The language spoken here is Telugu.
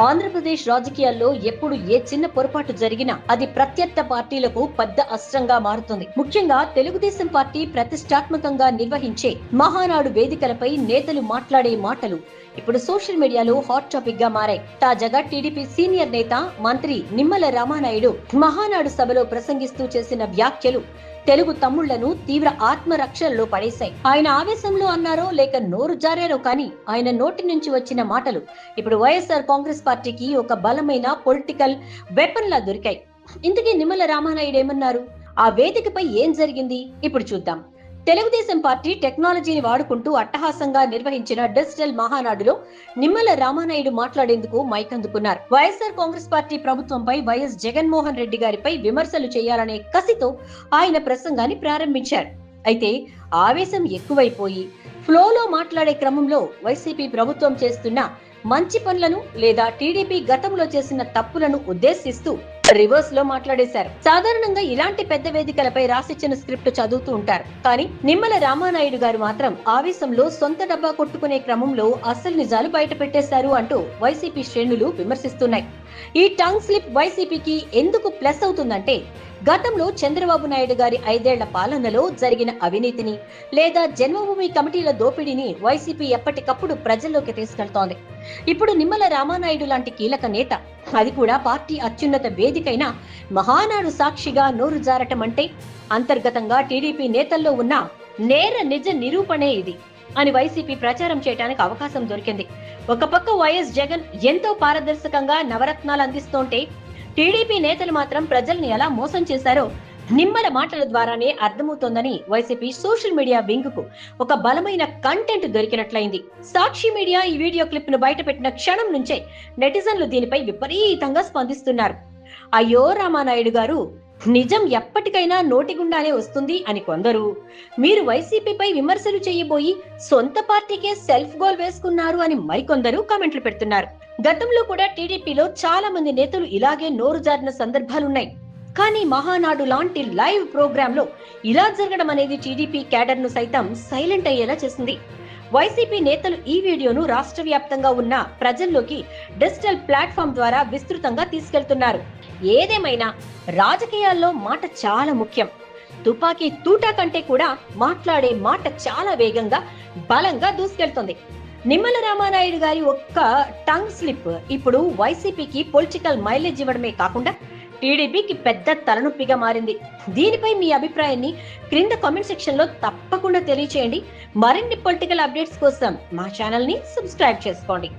ఆంధ్రప్రదేశ్ రాజకీయాల్లో ఎప్పుడు ఏ చిన్న పొరపాటు జరిగినా అది ప్రత్యర్థ పార్టీలకు పెద్ద అస్త్రంగా మారుతుంది. ముఖ్యంగా తెలుగుదేశం పార్టీ ప్రతిష్టాత్మకంగా నిర్వహించే మహానాడు వేదికలపై నేతలు మాట్లాడే మాటలు ఇప్పుడు సోషల్ మీడియాలో హాట్ టాపిక్ గా మారాయి. తాజాగా టీడీపీ సీనియర్ నేత మంత్రి నిమ్మల రామానాయుడు మహానాడు సభలో ప్రసంగిస్తూ చేసిన వ్యాఖ్యలు తెలుగు తమ్ముళ్లను తీవ్ర ఆత్మరక్షణలో పడేశాయి. ఆయన ఆవేశంలో అన్నారో లేక నోరు జారారో కానీ ఆయన నోటి నుంచి వచ్చిన మాటలు ఇప్పుడు వైఎస్ఆర్ కాంగ్రెస్ పార్టీకి ఒక బలమైన పొలిటికల్ వెపన్ లా దొరికాయి. ఇంతకీ నిమ్మల రామానాయుడు ఏమన్నారు? ఆ వేదికపై ఏం జరిగింది? ఇప్పుడు చూద్దాం. తెలుగుదేశం పార్టీ టెక్నాలజీని వాడుకుంటూ అట్టహాసంగా నిర్వహించిన డిజిటల్ మహానాడులో నిమ్మల రామానాయుడు మాట్లాడేందుకు మైక్ అందుకున్నారు. వైఎస్ఆర్ కాంగ్రెస్ పార్టీ ప్రభుత్వంపై వైఎస్ జగన్మోహన్ రెడ్డి గారిపై విమర్శలు చేయాలనే కసితో ఆయన ప్రసంగాన్ని ప్రారంభించారు. అయితే ఆవేశం ఎక్కువైపోయి ఫ్లోలో మాట్లాడే క్రమంలో వైసీపీ ప్రభుత్వం చేస్తున్న మంచి పనులను లేదా టీడీపీ గతంలో చేసిన తప్పులను ఉద్దేశిస్తూ రివర్స్ లో మాట్లాడేశారు. సాధారణంగా ఇలాంటి పెద్ద వేదికలపై రాసిచ్చిన స్క్రిప్ట్ చదువుతూ ఉంటారు. కానీ నిమ్మల రామానాయుడు గారు మాత్రం ఆవేశంలో సొంత డబ్బా కొట్టుకునే క్రమంలో అసలు నిజాలు బయట పెట్టేశారు అంటూ వైసీపీ శ్రేణులు విమర్శిస్తున్నాయి. ఈ టంగ్ స్లిప్ వైసీపీకి ఎందుకు ప్లస్ అవుతుందంటే గతంలో చంద్రబాబు నాయుడు గారి 5 ఏళ్ల పాలనలో జరిగిన అవినీతిని లేదా జన్మభూమి కమిటీల దోపిడీని వైసీపీ ఎప్పటికప్పుడు ప్రజల్లోకి తీసుకెళ్తోంది. ఇప్పుడు నిమ్మల రామానాయుడు లాంటి కీలక నేత, అది కూడా పార్టీ అత్యున్నత వేదికైన మహానాడు సాక్షిగా నోరు జారటం అంటే అంతర్గతంగా టీడీపీ నేతల్లో ఉన్న నేర నిజ నిరూపణే ఇది అని వైసీపీ ప్రచారం చేయడానికి అవకాశం దొరికింది. ఒక పక్క వైఎస్ జగన్ ఎంతో పారదర్శకంగా నవరత్నాలు అందిస్తుంటే టీడీపీ నేతలు మాత్రం ప్రజల్ని ఎలా మోసం చేశారో నిమ్మల మాటల ద్వారానే అర్థమవుతోందని వైసీపీ సోషల్ మీడియా వింగ్ కు ఒక బలమైన కంటెంట్ దొరికినట్లయింది. సాక్షి మీడియా ఈ వీడియో క్లిప్ ను బయటపెట్టిన క్షణం నుంచే నెటిజన్లు దీనిపై విపరీతంగా స్పందిస్తున్నారు. అయ్యో రామానాయుడు గారు, నిజం ఎప్పటికైనా నోటిగుండానే వస్తుంది అని కొందరు, మీరు వైసీపీపై విమర్శలు చేయబోయి సొంత పార్టీకే సెల్ఫ్ గోల్ వేసుకున్నారు అని మరికొందరు కామెంట్లు పెడుతున్నారు. గతంలో కూడా టీడీపీలో చాలా మంది నేతలు ఇలాగే నోరు జారిన సందర్భాలున్నాయి. కానీ మహానాడు లాంటి లైవ్ ప్రోగ్రామ్ లో ఇలా జరగడం అనేది టీడీపీ క్యాడర్ ను సైతం సైలెంట్ అయ్యేలా చేసింది. వైసీపీ నేతలు ఈ వీడియోను రాష్ట్ర వ్యాప్తంగా ఉన్న ప్రజల్లోకి డిజిటల్ ప్లాట్ఫామ్ ద్వారా విస్తృతంగా తీసుకెళ్తున్నారు. ఏదేమైనా రాజకీయాల్లో మాట చాలా ముఖ్యం. తుపాకీ తూటా కంటే కూడా మాట్లాడే మాట చాలా వేగంగా బలంగా దూసుకెళ్తుంది. నిమ్మల రామానాయుడు గారి ఒక్క టంగ్ స్లిప్ ఇప్పుడు వైసీపీకి పొలిటికల్ మైలేజ్ ఇవ్వడమే కాకుండా టీడీపీకి పెద్ద తలనొప్పిగా మారింది. దీనిపై మీ అభిప్రాయాన్ని క్రింద కామెంట్ సెక్షన్ లో తప్పకుండా తెలియచేయండి. మరిన్ని పొలిటికల్ అప్డేట్స్ కోసం మా ఛానల్ ని సబ్స్క్రైబ్ చేసుకోండి.